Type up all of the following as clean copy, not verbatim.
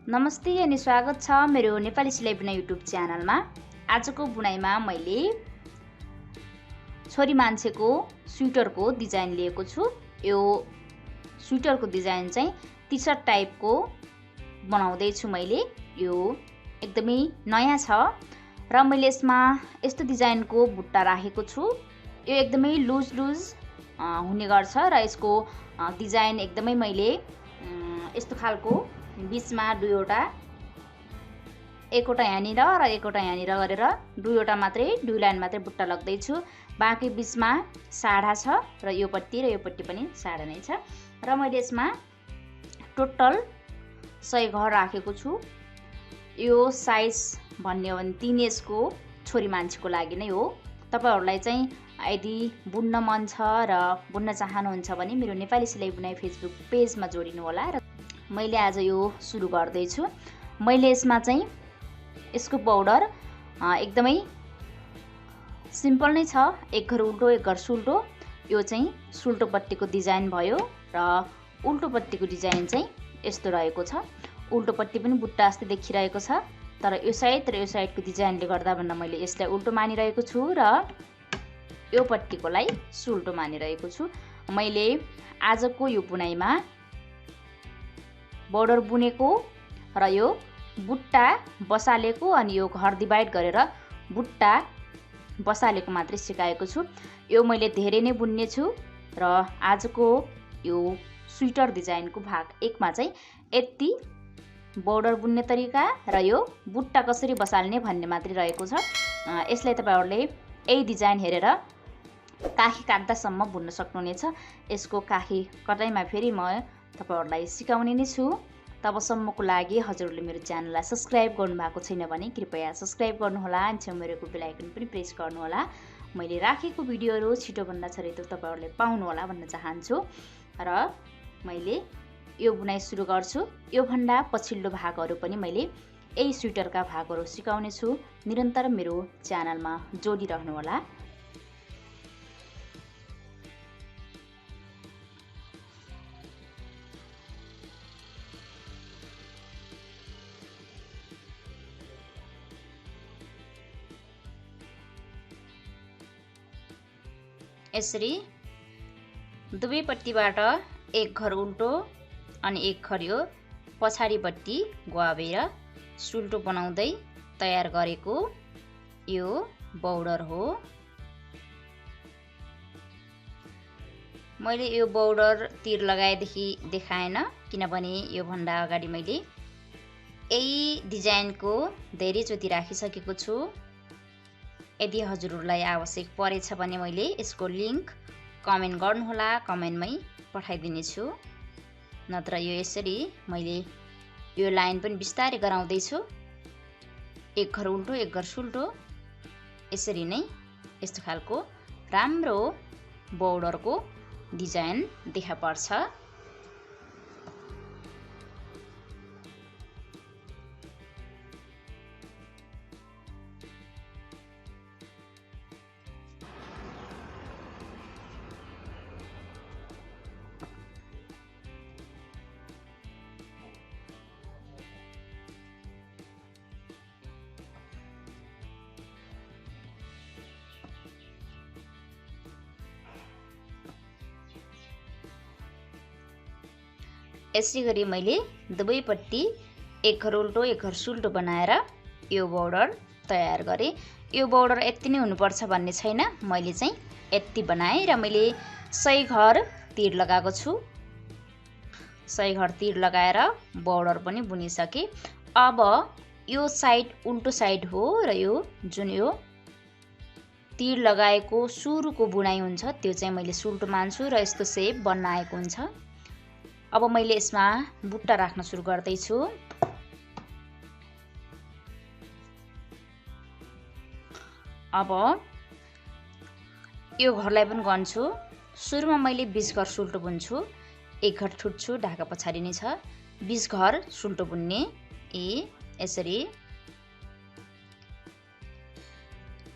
नमस्ते अनि स्वागत छ मेरो नेपाली सिलाइ बुनाइ युट्युब च्यानलमा। आजको बुनाइमा मैले छोरी मान्छेको स्वेटरको डिजाइन लिएको छु। यो स्वेटरको डिजाइन चाहिँ टी-सर्ट टाइपको बनाउँदै छु मैले। यो एकदमै नयाँ छ र मैले यसमा यस्तो डिजाइनको बुट्टा राखेको छु। यो एकदमै लुज हुने गर्छ र यसको डिजाइन एकदमै मैले यस्तो खालको बीचमा एकवटा यहाँनिर र एकवटा यहाँनिर गरेर दुईवटा मात्रै दुई लाइन मात्रै बुट्टा लाग्दैछु। बाँकी बीचमा साडा छ र यो पट्टि पनि साडा नै छ र मैले यसमा टोटल 100 घर राखेको छु। यो साइज भन्ने हो भने 3 इन्चको छोरी मान्छेको लागि नै हो। तपाईहरुलाई चाहिँ यदि बुन्न मन छ र बुन्न चाहनुहुन्छ भने मेरो नेपाली सिलाइ बुनाइ फेसबुक पेजमा जोडिनु होला। र मैले आज यो सुरु गर्दै छु। मैले यसमा चाहिँ यसको बर्डर एकदमै सिम्पल नै छ। एक घर उल्टो एक घर सुल्टो। यो चाहिँ सुल्टोपट्टिको डिजाइन भयो र उल्टोपट्टिको डिजाइन चाहिँ यस्तो रहेको छ। उल्टोपट्टि पनि बुट्टा जस्तै देखिरहेको छ, तर यो साइड र यो साइडको डिजाइनले गर्दा भन्दा मैले यसलाई उल्टो मानिरहेको छु र यो पट्टिकोलाई सुल्टो मानिरहेको छु। मैले आजको यो बुनाइमा बर्डर बुनेको र यो बुट्टा बसालेको अनि यो घर डिभाइड गरेर बुट्टा बसालेको मात्रै सिकाएको छु। यो मैले धेरै नै बुन्ने छु र आजको यो स्वेटर डिजाइनको भाग 1 मा चाहिँ यति बर्डर बुन्ने तरिका र यो बुट्टा कसरी बसाल्ने भन्ने मात्रै रहेको छ। यसलाई तपाईहरुले यही डिजाइन हेरेर काखी काट्दासम्म बुन्न सक्नुहुनेछ। यसको काखी कटाइमा फेरि म तपाईहरुलाई सिकाउने नै छु। तबसम्मको लागि हजुरहरूले मेरो च्यानललाई सब्स्क्राइब गर्नुभएको छैन भने कृपया सब्स्क्राइब गर्नुहोला अनि छेउमा रहेको बेल आइकन पनि प्रेस गर्नुहोला। मैले राखेको भिडियोहरू छिटोभन्दा छिटो तपाईहरुले पाउनुहोला भन्न चाहन्छु र मैले यो बुनाइ सुरु गर्छु। यो भन्दा पछिल्लो भागहरू पनि मैले यही स्वेटरका भागहरू सिकाउने छु। निरन्तर मेरो च्यानलमा जोडिरहनु होला। यसरी दुवैपट्टिबाट एक घर उल्टो अनि एक घर यो पछाडिपट्टि गुवाबेर सुल्टो बनाउँदै तयार गरेको यो बर्डर हो। मैले यो बर्डर तीर लगाएदेखि देखाएन, किनभने यो भन्दा अगाडि मैले यही डिजाइनको धेरै चोटी राखिसकेको छु। यदि हजुरहरूलाई आवश्यक परेछ भने मैले यसको लिंक कमेन्ट गर्नुहोला, कमेन्टमै पठाइदिने छु। नत्र यो यसरी मैले यो लाइन पनि बिस्तारै गराउँदै छु। एक घर उल्टो एक घर सुल्टो, यसरी नै यस्तो खालको राम्रो बर्डरको डिजाइन देखा पर्छ। यसरी गरी मैले दुवैपट्टि एक घर उल्टो एक घर सुल्टो बनाएर यो बर्डर तयार गरे। यो बर्डर यति नै हुनुपर्छ भन्ने छैन। मैले चाहिँ यति बनाएँ र मैले 100 घर तीर लगाएको छु। 100 घर तीर लगाएर बर्डर पनि बुनिसके। अब यो साइड उल्टो साइड हो र यो जुन यो तीर लगाएको सुरुको बुनाइ हुन्छ त्यो चाहिँ मैले सुल्टो मान्छु र यस्तो सेप बन्न आएको हुन्छ। अब मैले यसमा बुट्टा राख्न सुरु गर्दै छु। अब यो घरलाई पनि गन्छु। सुरुमा मैले 20 घर सुल्टो बुन्छु। एक घर छुट्छु, ढाका पछाडि नै छ। 20 घर सुल्टो बुन्ने। यसरी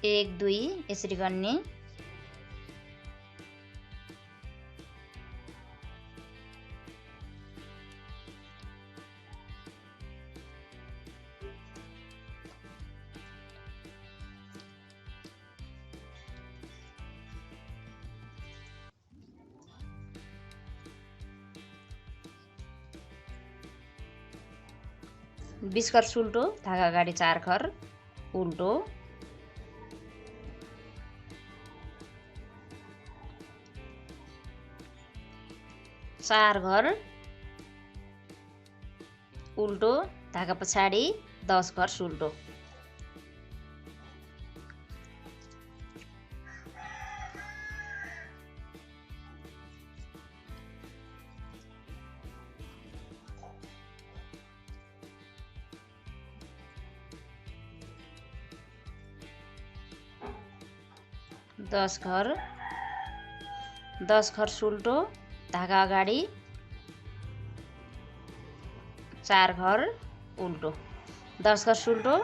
1 2 यसरी गर्ने। 20 घर सुल्टो, धागा अगाडि 4 घर उल्टो, 4 घर उल्टो, धागा पछाडि 10 घर सुल्टो, दस घर सुल्टो, धागा अगाडि 4 घर उल्टो, 10 घर सुल्टो,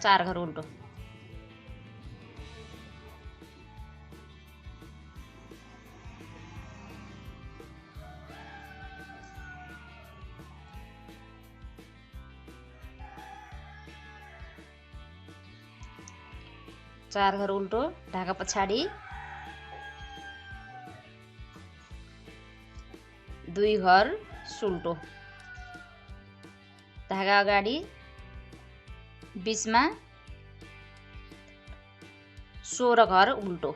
4 घर उल्टो, 4 घर उल्टो, धागा पछाडि 2 घर सुल्टो, धागा अगाडि 20 मा 16 घर उल्टो,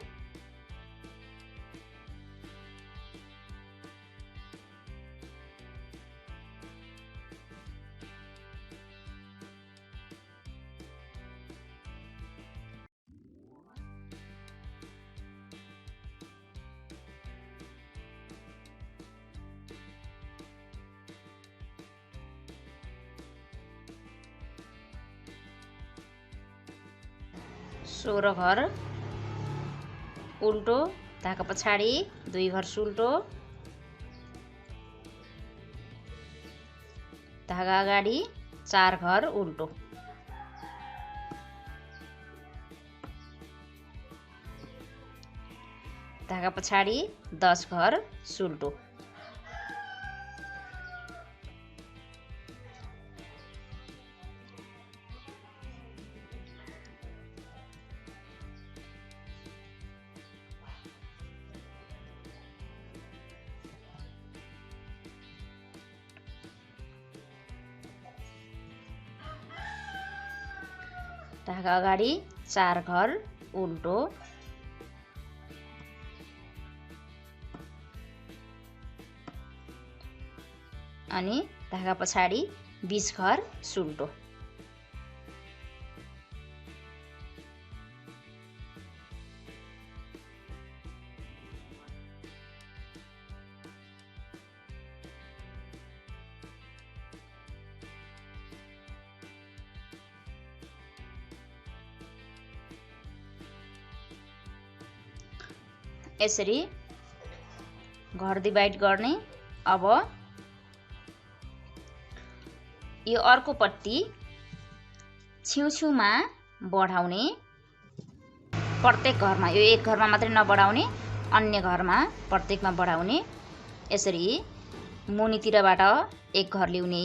सोह्र घर उल्टो, धागा पछाडि 2 घर सुल्टो, धागा अगाडि 4 घर उल्टो, धागा पछाडि 10 घर सुल्टो, धागा अगाडि 4 घर उल्टो, अनि धागा पछाडि 20 घर सुल्टो, यसरी घर डिभाइड गर्ने। अब यो अर्को पट्टी छेउछेउमा बढाउने, प्रत्येक घरमा, यो एक घरमा मात्रै नबढाउने, अन्य घरमा प्रत्येकमा बढाउने। यसरी मुनितिरबाट एक घर ल्याउने,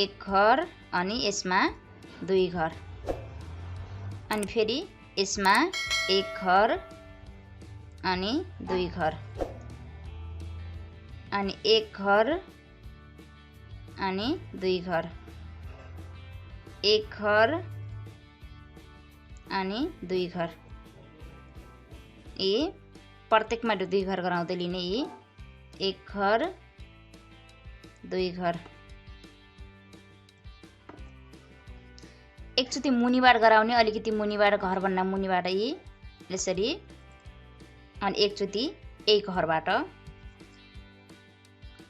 एक घर अनि यसमा 2 घर, अनि फेरि यसमा एक घर अनि 2 घर, अनि एक घर अनि 2 घर, एक घर अनि 2 घर, यी प्रत्येकमा 2 घर गराउँदै लिने, यी एक घर 2 घर, एकचोटि मुनिबाट गराउने, अलिकति मुनिबाट, घरभन्दा मुनिबाट यी यसरी, अनि एकचोटि एक घरबाट।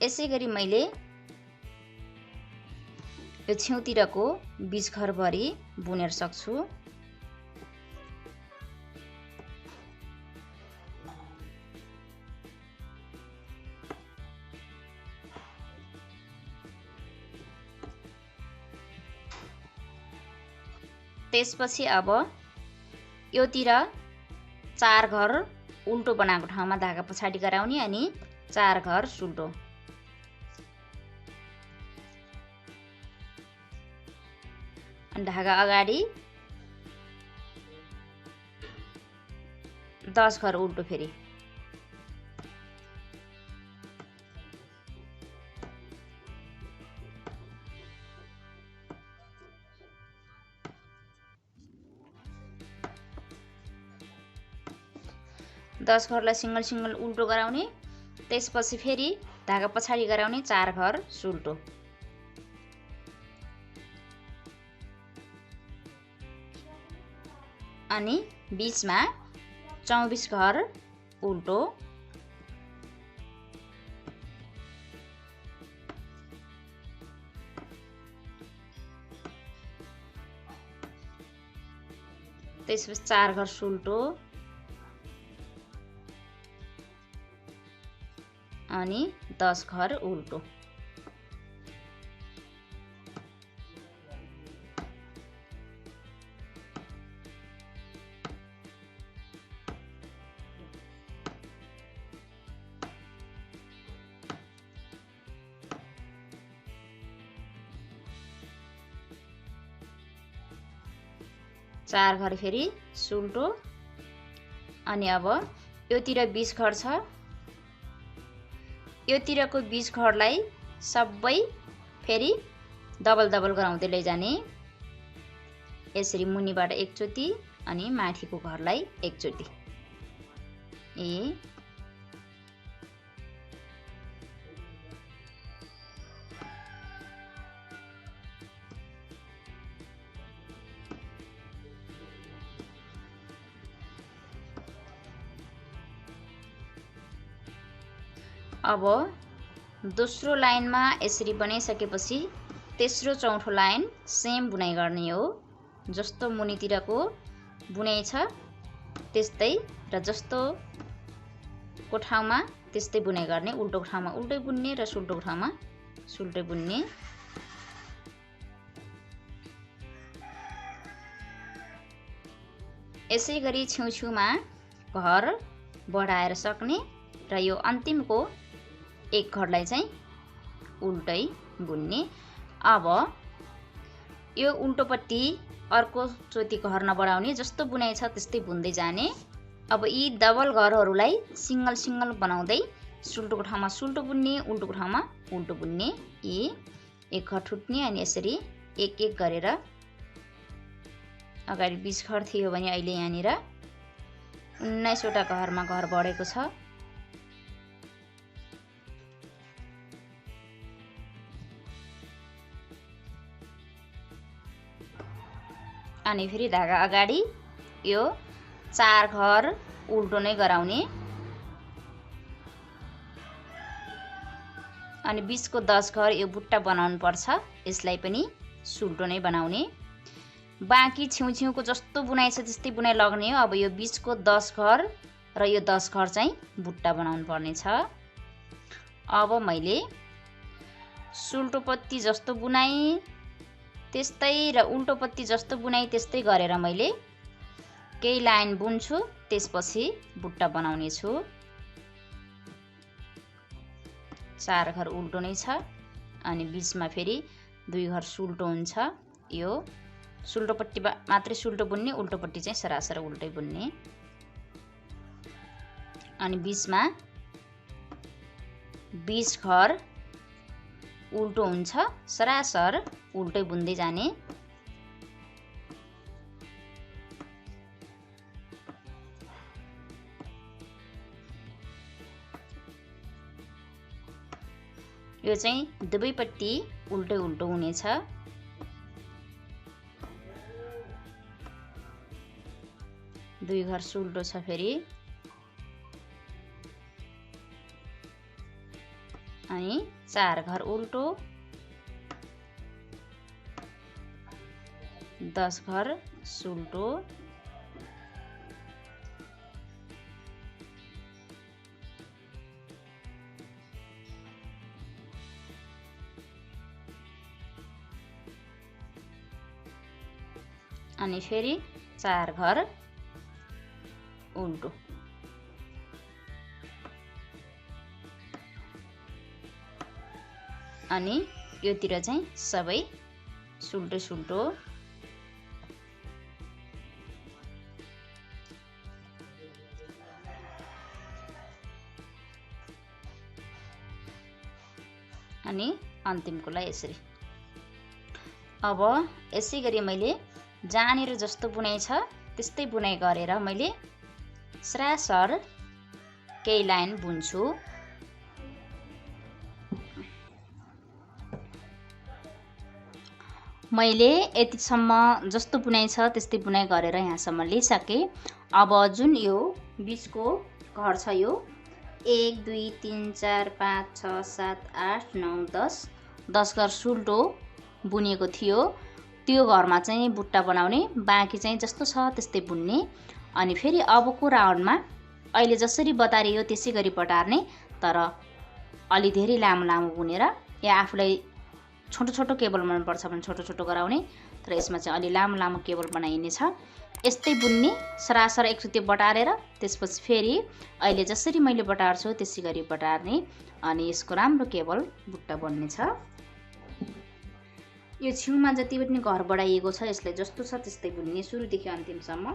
यसै गरी मैले यो छेउतिरको 20 घरभरि बुनेर सक्छु। त्यसपछि अब योतिर 4 घर उल्टो बनाएको ठाउँमा धागा पछाडि गराउने, अनि 4 घर सुल्टो, अनि धागा अगाडि 10 घर उल्टो, फेरि 10 घरलाई सिंगल सिंगल उल्टो गराउने, त्यसपछि फेरि धागा पछाडि गराउने 4 घर सुल्टो। अनि बीचमा 24 घर उल्टो, त्यसपछि 4 घर सुल्टो अनि 10 घर उल्टो। चार घर फेरि सुल्टो। अनि अब योतिर 20 घर छ, योतिरको 20 घरलाई सबै फेरि डबल डबल गराउँदै लैजाने। यसरी मुनिबाट एकचोटि अनि माथिको घरलाई एकचोटि। अब दोस्रो लाइनमा यसरी बनाइसकेपछि तेस्रो चौथो लाइन सेम बुनाइ गर्ने हो। जस्तो मुनितिरको बुनाइ छ त्यस्तै र जस्तोको ठाउँमा त्यस्तै बुनाइ गर्ने। उल्टोको ठाउँमा उल्टै बुन्ने र सुल्टोको ठाउँमा सुल्टै बुन्ने। यसै गरी छेउछेउमा घर बढाएर सक्ने र यो अन्तिमको एक घरलाई चाहिँ उल्टै बुन्ने। अब यो उल्टोपट्टि अर्को चोटि घर नबढाउने, जस्तो बुनाइ छ त्यस्तै बुन्दै जाने। अब यी डबल घरहरूलाई सिंगल सिंगल बनाउँदै सुल्टोको ठाउँमा सुल्टो बुन्ने, उल्टोको ठाउँमा उल्टो बुन्ने। यी एक घर ठुट्ने अनि यसरी एक एक गरेर। अगाडि 20 घर थियो भने अहिले यहाँनिर 19 वटा घरमा घर बढेको छ। अनि फेरि धागा अगाडि यो 4 घर उल्टो नै गराउने। अनि 20 को 10 घर यो बुट्टा बनाउनु पर्छ, यसलाई पनि सुल्टो नै बनाउने। बाँकी छेउछेउको जस्तो बुनाइ छ त्यस्तै बुनाइ लग्ने हो। अब यो 20 को 10 घर र यो 10 घर चाहिँ बुट्टा बनाउनु पर्ने छ। अब मैले सुल्टोपट्टि जस्तो बुनाइ त्यस्तै र उल्टोपट्टि जस्तो बुनाइ त्यस्तै गरेर मैले केही लाइन बुन्छु, त्यसपछि बुट्टा बनाउने छु। 4 घर उल्टो नै छ अनि बीचमा फेरि 2 घर सुल्टो हुन्छ। यो सुल्टोपट्टि मात्रै सुल्टो बुन्ने, उल्टोपट्टि चाहिँ सरासर उल्टै बुन्ने। अनि बीचमा 20 घर उल्टो हुन्छ, सरासर उल्टै बुन्दै जाने। यो चाहिँ दुवैपट्टि उल्टै उल्टो हुनेछ। दुई घर सुल्टो छ फेरि। अनि 4 घर उल्टो, 10 घर सुल्टो। अनि फेरि 4 घर उल्टो। अनि योतिर चाहिँ सबै सुल्टो सुल्टो। अनि अन्तिमकोलाई यसरी। अब यसै गरी मैले जहाँनिर जस्तो बुनाइ छ त्यस्तै बुनाइ गरेर मैले सरासर केही लाइन बुन्छु। मैले यतिसम्म जस्तो बुनाइ छ त्यस्तै बुनाइ गरेर यहाँसम्म लिइसकेँ। अब जुन यो बीचको घर छ यो 1 2 3 4 5 6 7 8 9 10 घर सुल्टो बुनेको थियो। त्यो घरमा चाहिँ बुट्टा बनाउने, बाँकी चाहिँ जस्तो छ त्यस्तै बुन्ने। अनि फेरि अबको राउन्डमा अहिले जसरी बतारियो त्यसै गरी बटार्ने, तर अलि धेरै लामो लामो बुनेर, या आफूलाई छोटो छोटो केबल मनपर्छ भने छोटो छोटो गराउने, तर यसमा चाहिँ अलि लामो लामो केबल बनाइने छ। यस्तै बुन्ने, सरासर एकचोटि बटारेर त्यसपछि फेरि अहिले जसरी मैले बटार्छु त्यसै गरी बटार्ने, अनि यसको राम्रो केबल बुट्टा बन्नेछ। यो छेउमा जति पनि घर बढाइएको छ यसलाई जस्तो छ त्यस्तै बुन्ने, सुरुदेखि अन्तिमसम्म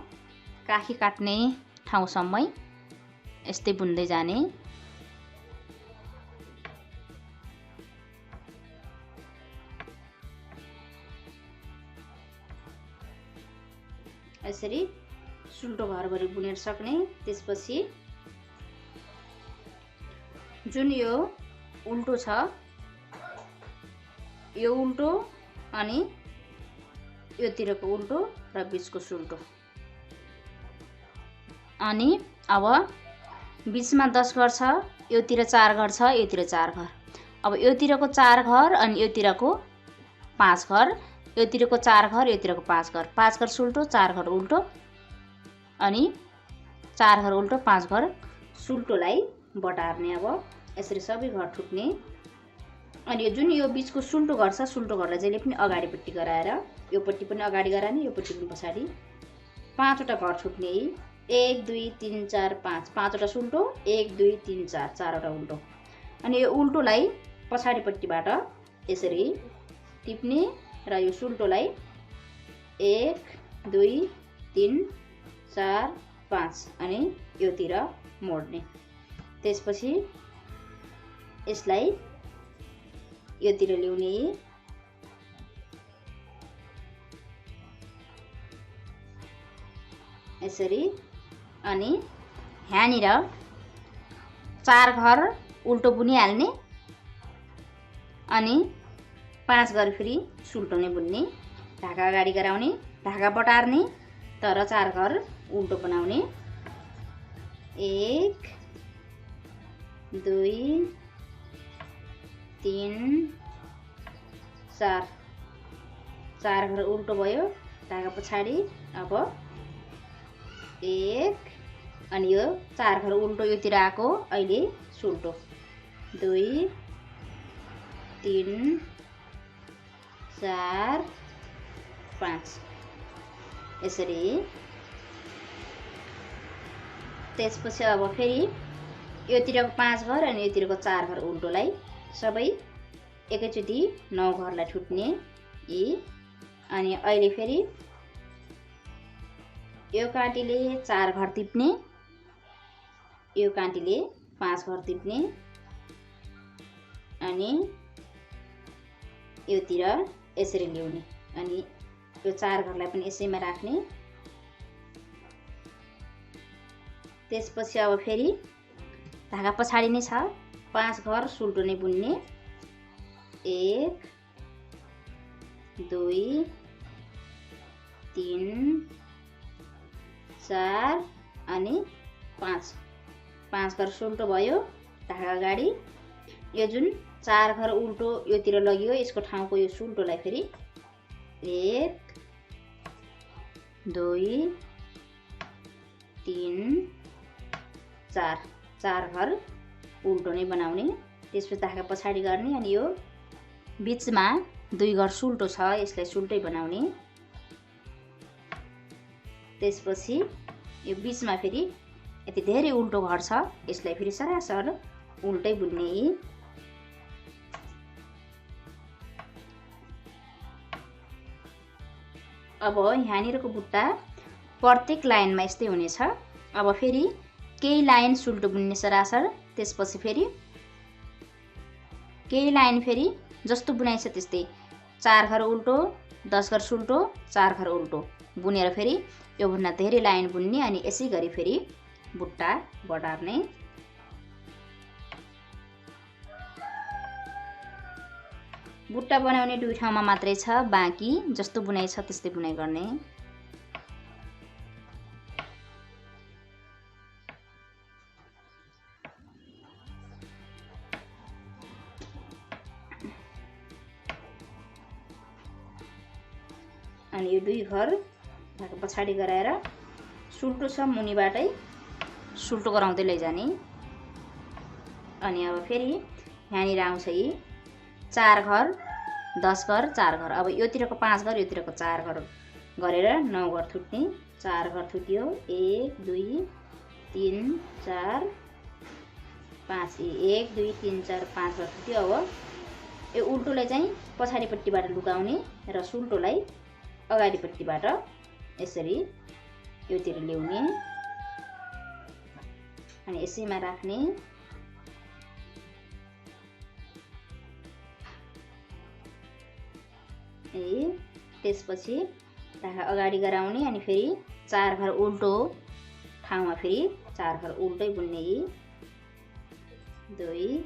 काखी काट्ने ठाउँसम्मै यस्तै बुन्दै जाने। यसरी सुल्टो घरभरि बुनेर सक्ने। त्यसपछि जुन यो उल्टो छ यो उल्टो अनि योतिरको उल्टो र बीचको सुल्टो, अनि अब बीचमा 10 घर छ, योतिर 4 घर छ, योतिर 4 घर। अब योतिरको 4 घर अनि योतिरको 5 घर, योतिरको 4 घर, योतिरको 5 घर, 5 घर सुल्टो, 4 घर उल्टो, अनि 4 घर उल्टो, 5 घर सुल्टोलाई बटार्ने। अब यसरी सबै घर ठुक्ने। अनि जुन यो बीचको सुल्टो घर छ, सुल्टो घरलाई जहिले पनि अगाडिपट्टि गराएर, यो पट्टि पनि अगाडि गराउने, यो पट्टि पनि पछाडि 5वटा घर ठुक्ने। 1 2 3 4 5, 5वटा सुल्टो, 1 2 3 4, 4वटा उल्टो। अनि यो उल्टोलाई पछाडिपट्टिबाट यसरी टिप्ने र यो सुल्टोलाई 1 2 3 4 5 अनि योतिर मोड्ने। त्यसपछि यसलाई योतिर ल्याउने, यसरी। अनि यहाँनिर 4 घर उल्टो बुनिहाल्ने, अनि 5 घर फेरि सुल्टो नै बुन्ने। ढाका अगाडि गराउने, ढाका बटार्ने, तर 4 घर उल्टो बनाउने। 1 2 3 4, 4 घर उल्टो भयो, ढाका पछाडि। अब 1 अनि यो 4 घर उल्टो योतिर आएको, अहिले सुल्टो 2 3 4 5 यसरी। त्यसपछि अब फेरि योतिरको 5 घर अनि योतिरको 4 घर उल्टोलाई सबै एकैचोटि 9 घरलाई ठुट्ने। अनि अहिले फेरि यो काँटीले 4 घर टिप्ने, यो काँटीले 5 घर टिप्ने, अनि योतिर यसरी ल्याउने, अनि यो 4 घरलाई पनि यसैमा राख्ने। त्यसपछि अब फेरि ढाका पछाडि नै छ, 5 घर सुल्टो नै बुन्ने। 1 2 3 4 अनि 5, 5 घर सुल्टो भयो, ढाका अगाडि। यो जुन 4 घर उल्टो योतिर लगियो, यसको ठाउँको यो सुल्टोलाई फेरि 1 2 3 4, 4 घर उल्टो नै बनाउने। त्यसपछि ढाका पछाडि गर्ने, अनि यो बीचमा 2 घर सुल्टो छ, यसलाई सुल्टै बनाउने। त्यसपछि यो बीचमा फेरि यति धेरै उल्टो घर छ, यसलाई फेरि सरासर उल्टै बुन्ने। अब यहाँनिरको बुट्टा प्रत्येक लाइनमा यस्तै हुनेछ। अब फेरि केही लाइन सुल्टो बुन्ने सरासर, त्यसपछि फेरि केही लाइन फेरि जस्तो बुनाइ छ त्यस्तै 4 घर उल्टो, 10 घर सुल्टो, 4 घर उल्टो बुनेर फेरि योभन्दा धेरै लाइन बुन्ने, अनि यसै गरी फेरि बुट्टा बटार्ने। बुट्टा बनाउने दुई ठाउँमा मात्रै छ, बाँकी जस्तो बुनाइ छ त्यस्तै बुनाइ गर्ने। अनि यो दुई घर ढाका पछाडि गराएर सुल्टो छ मुनिबाटै सुल्टो गराउँदै लैजाने। अनि अब फेरि यहाँनिर आउँछ यी 4 घर 10 घर 4 घर। अब योतिरको 5 घर योतिरको 4 घर गरेर 9 घर थुट्ने। 4 घर थुट्यो, 1 2 3 4 5, 1 2 3 4 5 घर थुट्यो। अब यो उल्टोलाई चाहिँ पछाडिपट्टिबाट लुकाउने र सुल्टोलाई अगाडिपट्टिबाट यसरी योतिर ल्याउने अनि यसैमा राख्ने। त्यसपछि ढाका अगाडि गराउने अनि फेरि 4 घर उल्टो ठाउँमा फेरि 4 घर उल्टै बुन्ने। 2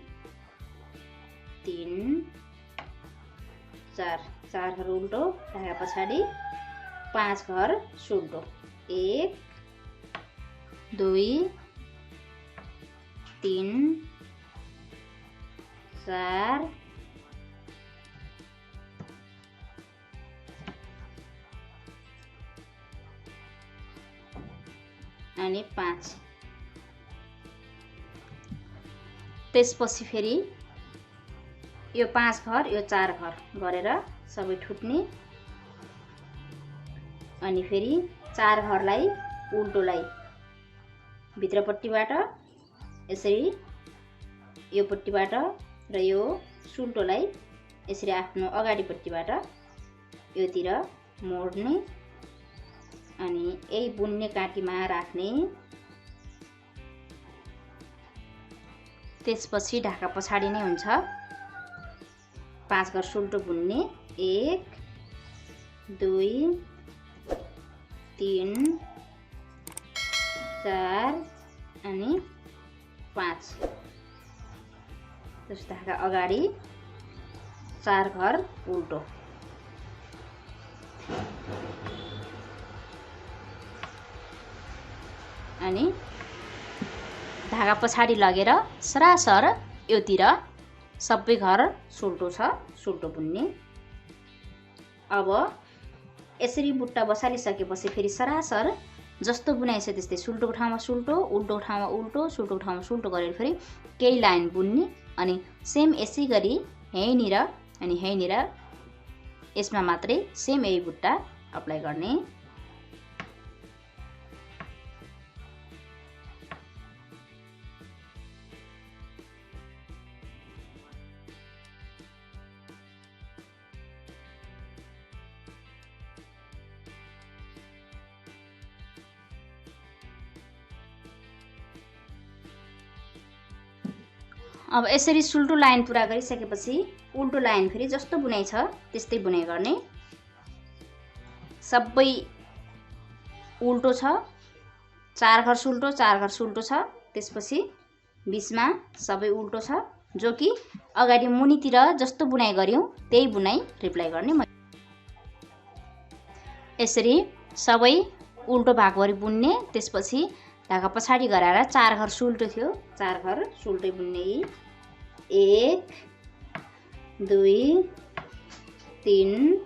3 4 4 घर उल्टो ढाका पछाडि 5 घर सुल्टो। 1 2 3 4 अनि 5। त्यसपछि फेरि यो 5 घर यो 4 घर गरेर सबै ठुट्ने अनि फेरि 4 घरलाई उल्टोलाई भित्रपट्टिबाट यसरी यो पट्टिबाट र यो सुल्टोलाई यसरी आफ्नो अगाडिपट्टिबाट योतिर मोड्ने अनि यही बुन्ने काटीमा राख्ने। त्यसपछि ढाका पछाडि नै हुन्छ 5 घर सुल्टो बुन्ने। 1 2 3 4 अनि 5। त्यस ढाका अगाडि 4 घर उल्टो। अनि ढाका पछाडि लगेर सरासर योतिर सबै घर सुल्टो छ सुल्टो बुन्ने। अब यसरी बुट्टा बसालिसकेपछि फेरि सरासर जस्तो बुनाइ छ त्यस्तै सुल्टोको ठाउँमा सुल्टो उल्टोको ठाउँमा उल्टो सुल्टोको ठाउँमा सुल्टो गरेर फेरि केही लाइन बुन्ने अनि सेम यसै गरी यहीँनिर अनि यहीँनिर यसमा मात्रै सेम यही बुट्टा अप्लाई गर्ने। अब यसरी सुल्टो लाइन पुरा गरिसकेपछि उल्टो लाइन फेरि जस्तो बुनाइ छ त्यस्तै बुनाइ गर्ने। सबै उल्टो छ 4 घर सुल्टो 4 घर सुल्टो छ। त्यसपछि बीचमा सबै उल्टो छ जो कि अगाडि मुनितिर जस्तो बुनाइ गर्यौं त्यही बुनाइ रिप्लाई गर्ने। यसरी सबै उल्टो भागभरि बुन्ने। त्यसपछि ढाका पछाडि गराएर 4 घर सुल्टो थियो 4 घर सुल्टै बुन्ने। 1 2 3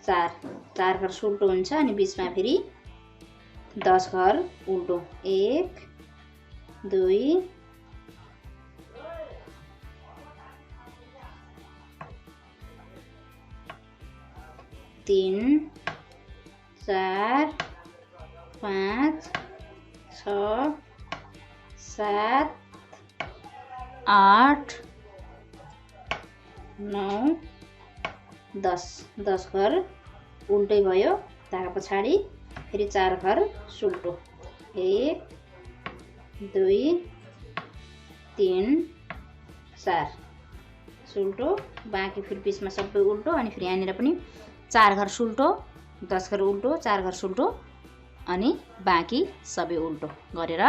4 4 घर सुल्टो हुन्छ अनि बीचमा फेरि 10 घर उल्टो। 1 2 3 4 5 6 7 8 9 10 10 घर उल्टै भयो। ढाका पछाडि फेरि 4 घर सुल्टो। 1 2 3 4 सुल्टो बाँकी फेरि बीचमा सबै उल्टो अनि फेरि यहाँनिर पनि 4 घर सुल्टो 10 घर उल्टो 4 घर सुल्टो अनि बाँकी सबै उल्टो गरेर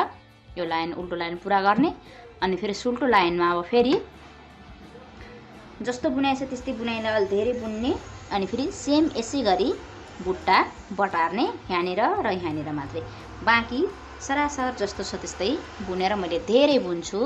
यो लाइन उल्टो लाइन पुरा गर्ने। अनि फेरि सुल्टो लाइनमा अब फेरि जस्तो बुनाइ छ त्यस्तै बुनाइलाई अलि धेरै बुन्ने अनि फेरि सेम यसै गरी बुट्टा बटार्ने यहाँनिर र यहाँनिर मात्रै। बाँकी सरासर जस्तो छ त्यस्तै बुनेर मैले धेरै बुन्छु।